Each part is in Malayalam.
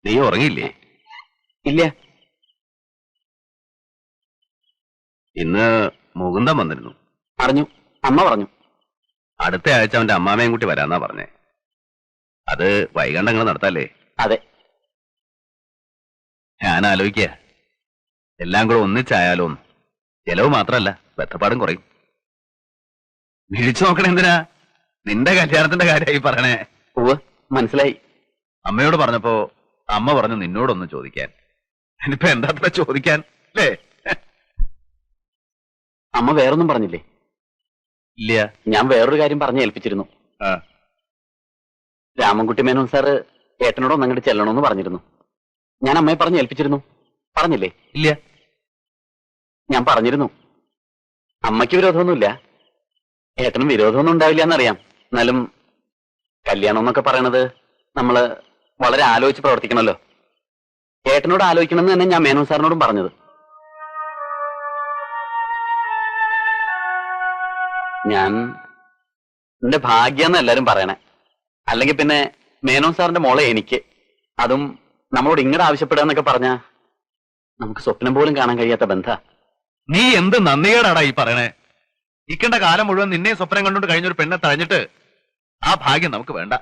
നീ ഉറങ്ങിയില്ലേ? ഇല്ല. ഇന്ന് മുകുന്ദൻ വന്നിരുന്നു. അറിഞ്ഞു, അമ്മ പറഞ്ഞു. അടുത്ത ആഴ്ച അവന്റെ അമ്മാമയും കൂട്ടി വരാന്നാ പറഞ്ഞേ. അത് വൈകണ്ടങ്ങൾ നടത്താല്ലേ? അതെ. ഞാൻ ആലോചിക്കുക, എല്ലാം കൂടെ ഒന്നിച്ചായാലോന്ന്. ചെലവ് മാത്രല്ല, ബന്ധപ്പാടും കുറയും. വിളിച്ചു നോക്കണേ എന്തിനാ? നിന്റെ കല്യാണത്തിന്റെ കാര്യമായി പറയണേ. ഉവ്വ്, മനസ്സിലായി. അമ്മയോട് പറഞ്ഞപ്പോ അമ്മ പറഞ്ഞു നിന്നോടൊന്ന് ചോദിക്കാൻ. ഇനിയിപ്പോ എന്താ അത്ര ചോദിക്കാൻ അല്ലേ? അമ്മ വേറൊന്നും പറഞ്ഞില്ലേ? ഇല്ല. ഞാൻ വേറൊരു കാര്യം പറഞ്ഞ് ഏൽപ്പിച്ചിരുന്നു. രാമൻകുട്ടി മേനോൻ സാറ് ഏട്ടനോട് ഒന്നങ്ങോട്ട് ചെല്ലണമെന്ന് പറഞ്ഞിരുന്നു. ഞാൻ അമ്മയെ പറഞ്ഞ് ഏൽപ്പിച്ചിരുന്നു. പറഞ്ഞില്ലേ? ഇല്ല. ഞാൻ പറഞ്ഞിരുന്നു. അമ്മയ്ക്ക് വിരോധമൊന്നുമില്ല, ഏട്ടനും വിരോധമൊന്നും ഉണ്ടാവില്ല എന്നറിയാം. എന്നാലും കല്യാണം എന്നൊക്കെ പറയണത് നമ്മള് വളരെ ആലോചിച്ച് പ്രവർത്തിക്കണമല്ലോ. ഏട്ടനോട് ആലോചിക്കണമെന്ന് തന്നെ ഞാൻ മേനോൻ സാറിനോടും പറഞ്ഞത്. ഞാൻ എന്റെ ഭാഗ്യാന്ന് എല്ലാരും പറയണേ. അല്ലെങ്കിൽ പിന്നെ മേനോൻ സാറിന്റെ മോളെ എനിക്ക്, അതും നമ്മളോട് ഇങ്ങോട്ട് ആവശ്യപ്പെടുക പറഞ്ഞാ നമുക്ക് സ്വപ്നം പോലും കാണാൻ കഴിയാത്ത ബന്ധ. നീ എന്ത് നന്ദികേടാടാ ഈ പറയണേ? ഇക്കണ്ട കാലം മുഴുവൻ നിന്നെ സ്വപ്നം കണ്ടുകൊണ്ട് കഴിഞ്ഞൊരു പെണ്ണെ തഴഞ്ഞിട്ട് ആ ഭാഗ്യം നമുക്ക് വേണ്ട.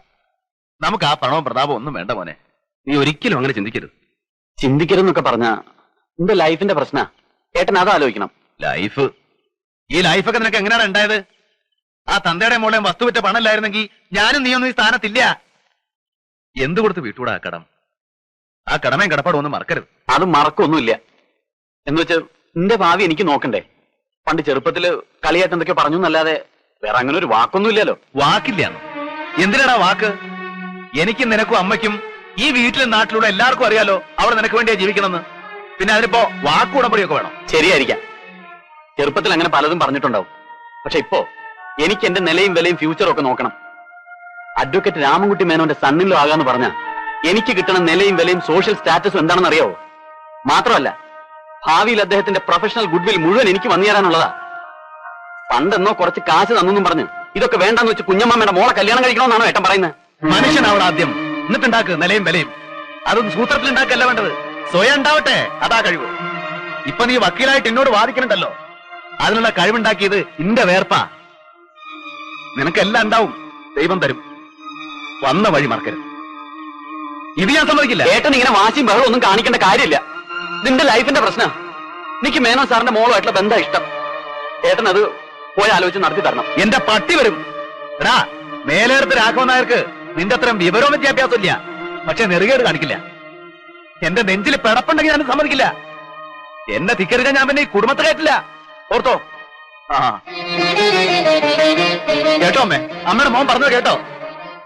നമുക്ക് ആ പണവും പ്രതാപവും ഒന്നും വേണ്ട മോനെ. നീ ഒരിക്കലും അങ്ങനെ ചിന്തിക്കരുത്. ചിന്തിക്കരുതെന്നൊക്കെ പറഞ്ഞാ എന്റെ ലൈഫിന്റെ പ്രശ്ന. ഏട്ടൻ അത് ആലോചിക്കണം. ലൈഫ്? ഈ ലൈഫൊക്കെ നിനക്ക് എങ്ങനെയാണ് ഉണ്ടായത്? ആ തന്തയുടെ മോളെ വസ്തുവിറ്റ പണമില്ലായിരുന്നെങ്കിൽ ഞാനും നീയൊന്നും ഈ സ്ഥാനത്തില്ല. എന്ത് കൊടുത്ത് വീട്ടൂടാ ആ കടം? ആ കടമയും കടപ്പാടും ഒന്നും മറക്കരുത്. അത് മറക്കൊന്നുമില്ല. എന്ന് വെച്ച് എന്റെ ഭാവി എനിക്ക് നോക്കണ്ടേ? പണ്ട് ചെറുപ്പത്തില് കളിയായിട്ട് എന്തൊക്കെ പറഞ്ഞു എന്നല്ലാതെ വേറെ അങ്ങനെ ഒരു വാക്കൊന്നും ഇല്ലല്ലോ. വാക്കില്ല? എന്തിനാടാ വാക്ക്? എനിക്കും നിനക്കും അമ്മയ്ക്കും ഈ വീട്ടിലെ നാട്ടിലൂടെ എല്ലാവർക്കും അറിയാലോ അവിടെ നിനക്ക് വേണ്ടിയാ ജീവിക്കണമെന്ന്. പിന്നെ അതിനിപ്പോ വാക്കുടമ്പടിയൊക്കെ വേണം. ശരിയായിരിക്കാം, ചെറുപ്പത്തിൽ അങ്ങനെ പലതും പറഞ്ഞിട്ടുണ്ടാവും. പക്ഷെ ഇപ്പോ എനിക്ക് എന്റെ നിലയും വിലയും ഫ്യൂച്ചറും ഒക്കെ നോക്കണം. അഡ്വക്കേറ്റ് രാമൻകുട്ടി മേനോന്റെ സണ്ണിലോ ആകാന്ന് പറഞ്ഞാ എനിക്ക് കിട്ടണ നിലയും വിലയും സോഷ്യൽ സ്റ്റാറ്റസും എന്താണെന്ന് അറിയാവോ? മാത്രമല്ല ഭാവിയിൽ അദ്ദേഹത്തിന്റെ പ്രൊഫഷണൽ ഗുഡ്വിൽ മുഴുവൻ എനിക്ക് വന്നു തരാനുള്ളതാ. പണ്ടെന്നോ കുറച്ച് കാശ് തന്നെന്നും പറഞ്ഞ് ഇതൊക്കെ വേണ്ടെന്ന് വെച്ച് കുഞ്ഞമ്മയുടെ മോളെ കല്യാണം കഴിക്കണമെന്നാണോ ഏട്ടൻ പറയുന്നത്? മനുഷ്യനാവണം ആദ്യം, എന്നിട്ടുണ്ടാക്ക് നിലയും വിലയും. അതൊന്നും സൂത്രത്തിൽ ഉണ്ടാക്കല്ല വേണ്ടത്, സ്വയം ഉണ്ടാവട്ടെ. അതാ കഴിവ്. ഇപ്പൊ നീ വക്കീലായിട്ട് എന്നോട് വാദിക്കണുണ്ടല്ലോ, അതിനുള്ള കഴിവുണ്ടാക്കിയത് ഇന്റെ വേർപ്പാ. നിനക്കെല്ലാം ഉണ്ടാവും, ദൈവം തരും. വന്ന വഴി മറക്കരുത്. ഇത് ഞാൻ സമ്മതിക്കില്ല. ഏട്ടൻ ഇങ്ങനെ വാശിയും ബഹളം ഒന്നും കാണിക്കേണ്ട കാര്യമില്ല. നിന്റെ ലൈഫിന്റെ പ്രശ്നം. എനിക്ക് മേനോൻ സാറിന്റെ മോളുമായിട്ടുള്ള ബന്ധം ഇഷ്ടം. ഏട്ടൻ അത് പോയി ആലോചിച്ച് നടത്തി തരണം. എന്റെ പട്ടി വരും. എടാ, മേലേർത്ത് രാഘവൻ നായർക്ക് നിന്റെ അത്രയും വിവരവും വിദ്യാഭ്യാസം ഇല്ല, പക്ഷെ നെറുകേട് കാണിക്കില്ല. എന്റെ നെഞ്ചിൽ പിടപ്പുണ്ടെങ്കിൽ ഞാൻ സമ്മതിക്കില്ല. എന്നെ ധിക്കരിക്കാൻ ഞാൻ പിന്നെ ഈ കുടുംബത്തെ കയറ്റില്ല. ഓർത്തോ? ആ കേട്ടോ അമ്മേ? അമ്മയുടെ മോൻ പറഞ്ഞത് കേട്ടോ?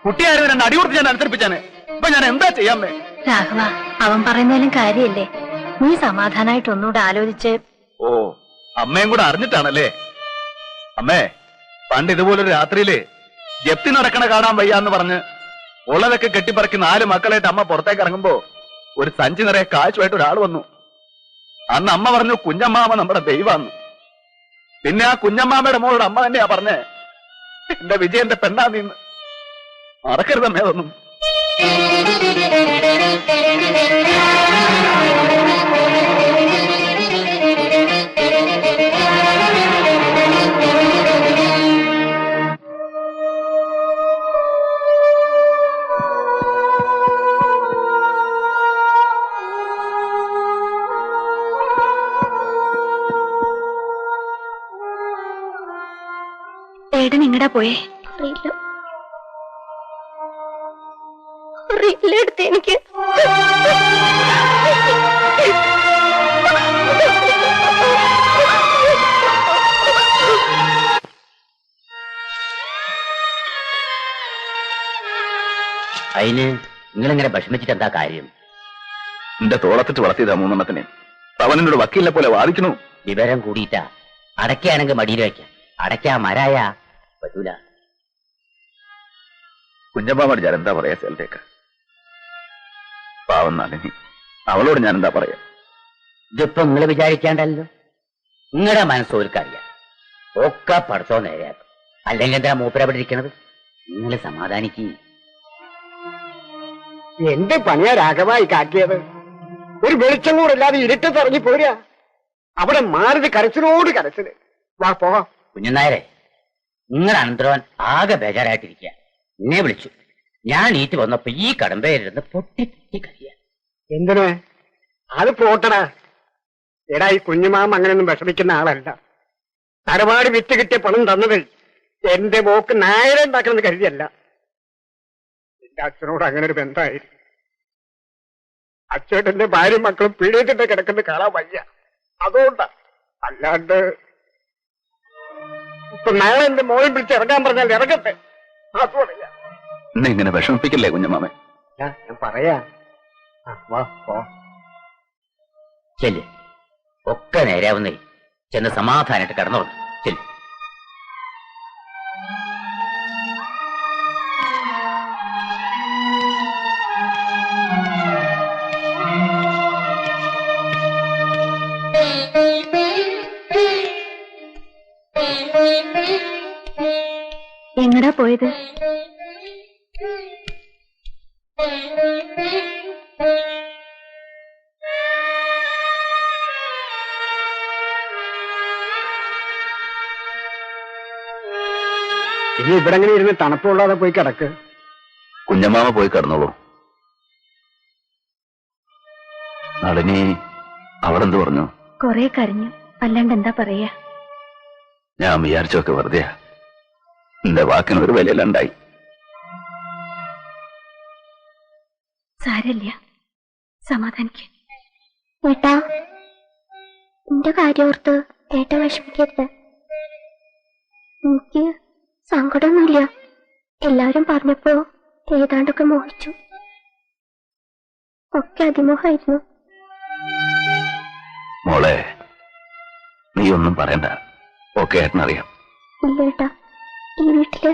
കുട്ടിയായിരുന്നു രണ്ട് അടി കൊടുത്ത് ഞാൻ അനുസരിപ്പിച്ചാണ്. ഇപ്പൊ ഞാൻ എന്താ ചെയ്യാമ്മേ? രാഘവ, അവൻ പറയുന്നതിലും കാര്യല്ലേ? നീ സമാധാനായിട്ട് ഒന്നുകൂടെ ആലോചിച്ച്. ഓ, അമ്മയും കൂടെ അറിഞ്ഞിട്ടാണല്ലേ? അമ്മേ, പണ്ട് ഇതുപോലൊരു രാത്രിയില് ജപ്തി നടക്കണ കാണാൻ വയ്യാന്ന് പറഞ്ഞ് ഉള്ളതൊക്കെ കെട്ടിപ്പറക്കി 4 മക്കളായിട്ട് അമ്മ പുറത്തേക്ക് ഇറങ്ങുമ്പോ ഒരു സഞ്ചി നിറയെ കാശുമായിട്ട് ഒരാൾ വന്നു. അന്ന് അമ്മ പറഞ്ഞു കുഞ്ഞമ്മാമ നമ്മുടെ ദൈവാന്ന്. പിന്നെ ആ കുഞ്ഞമ്മാമയുടെ മോളുടെ അമ്മ തന്നെയാ പറഞ്ഞേ എന്റെ വിജയന്റെ പെണ്ണാ നീന്ന്. മറക്കരുതമ്മേ അതൊന്നും. ഏട്ടൻ എങ്ങടാ പോയേ? എടുത്ത് എനിക്ക് അതിന് നിങ്ങളിങ്ങനെ വിഷമിച്ചിട്ട് എന്താ കാര്യം? എന്റെ തോളത്തിട്ട് വളർത്തിയതാ 3 അവനോട് വക്കീലിനെ പോലെ വാദിക്കണു. വിവരം കൂടിയിട്ടാ. അടയ്ക്കാണെങ്കിൽ മടിയിൽ വയ്ക്കാം, അടയ്ക്കാ മരായ പറ്റൂല. കുഞ്ഞമ്മാമോട് ഞാൻ എന്താ പറയാ? സ്ഥലത്തേക്ക് പാവം നളിനി, അവളോട് ഞാൻ എന്താ പറയാ? ഇതിപ്പോ നിങ്ങൾ വിചാരിക്കാണ്ടല്ലോ, നിങ്ങളുടെ മനസ്സോൽക്കറിയാം. ഒക്കെ പഠിച്ചോ നേരെയാക്കും. അല്ലെങ്കിൽ എന്താ മൂപ്പര അവിടെ ഇരിക്കണത്? നിങ്ങൾ സമാധാനിക്ക്. എന്ത് പണിയാ രാഘവായി കാട്ടിയത്? ഒരു വെളിച്ചം കൂടെ ഇല്ലാതെ ഇരുട്ടത്തിറങ്ങി പോരാ. അവിടെ മാരുതി കരച്ചിലോട് കരച്ചില്. വാ പോവാം. കുഞ്ഞനായരെ, നിങ്ങൾ അനന്തരവൻ ആകെ ബേജാറായിട്ടിരിക്കുക. എന്നെ വിളിച്ചു. ഞാൻ ഈറ്റ് വന്നപ്പോ ഈ കടമ്പയിലിരുന്ന് പൊട്ടി പൊട്ടി കഴിയ. എന്തിന്? അത് പോട്ടടാ. എടാ, ഈ കുഞ്ഞുമാമ അങ്ങനെയൊന്നും വിഷമിക്കുന്ന ആളല്ല. തറവാട് വിറ്റ് കിട്ടിയ പണം തന്നത് എന്റെ മോക്ക് നായരെ ഉണ്ടാക്കണമെന്ന് കരുതിയല്ല. എന്റെ അച്ഛനോട് അങ്ങനെ ഒരു ബന്ധമായിരുന്നു. അച്ഛേട്ടന്റെ ഭാര്യയും മക്കളും പീഡിയത്തിന്റെ കിടക്കുന്ന കാണാൻ വയ്യ. അതുകൊണ്ടാ. അല്ലാണ്ട് ഇപ്പൊ നാളെ എന്റെ മോനെ വിളിച്ച് ഇറങ്ങാൻ പറഞ്ഞാൽ ഇറങ്ങട്ടെ. അതുകൊണ്ടല്ല. എന്നെ ഇങ്ങനെ വിഷമിപ്പിക്കില്ലേ കുഞ്ഞമാമൻ? ഞാൻ പറയാ. വാ പോ. ചെല്ല്, ഒക്കെ നേരാവുന്നേ. ചെന്ന് സമാധാനായിട്ട് കിടന്നോളൂ. ചെല്ല്. എങ്ങടാ പോയത്? ഇനി ഇവിടെ എങ്ങനെ ഇരുന്ന് തണുപ്പുള്ളാതെ പോയി കിടക്ക്. കുഞ്ഞമാമ പോയി കിടന്നോളൂ. നളിനി അവിടെ എന്ത് പറഞ്ഞു? കൊറേ കരഞ്ഞു. അല്ലാണ്ട് എന്താ പറയാ? ഞാൻ വിചാരിച്ചൊക്കെ വെറുതെയാ. എന്റെ വാക്കിന് ഒരു വിലയിലുണ്ടായി. സാരല്ല, സമാധാനിക്ക. ഏട്ടാ, എന്റെ കാര്യോർത്ത് ഏട്ട വിഷമിക്കരുത്. എനിക്ക് സങ്കടമൊന്നുമില്ല. എല്ലാവരും പറഞ്ഞപ്പോ ഏതാണ്ടൊക്കെ മോഹിച്ചു. ഒക്കെ അതിമോഹമായിരുന്നു. മോളെ, നീ ഒന്നും പറയണ്ട. ഒക്കെ ഏട്ടനറിയാം. ഇല്ല ഏട്ടാ, ഈ വീട്ടില്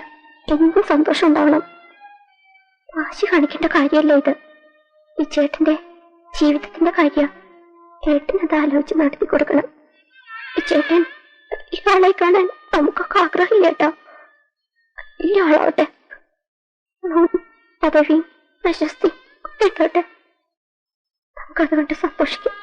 എന്നും സന്തോഷം ഉണ്ടാവണം. വാശി കാണിക്കേണ്ട കാര്യമല്ല ഇത്. ഈ ചേട്ടന്റെ ജീവിതത്തിന്റെ കാര്യം ഏട്ടനത് ആലോചിച്ച് നടത്തി കൊടുക്കണം. ഈ ചേട്ടൻ ഇയാളെ കാണാൻ നമുക്കൊക്കെ ആഗ്രഹമില്ല ഏട്ടാ. വലിയ ആളാവട്ടെ, പദവിയും പ്രശസ്തി ഒക്കെ ഇട്ടോട്ടെ. നമുക്കത് കണ്ട് സന്തോഷിക്കും.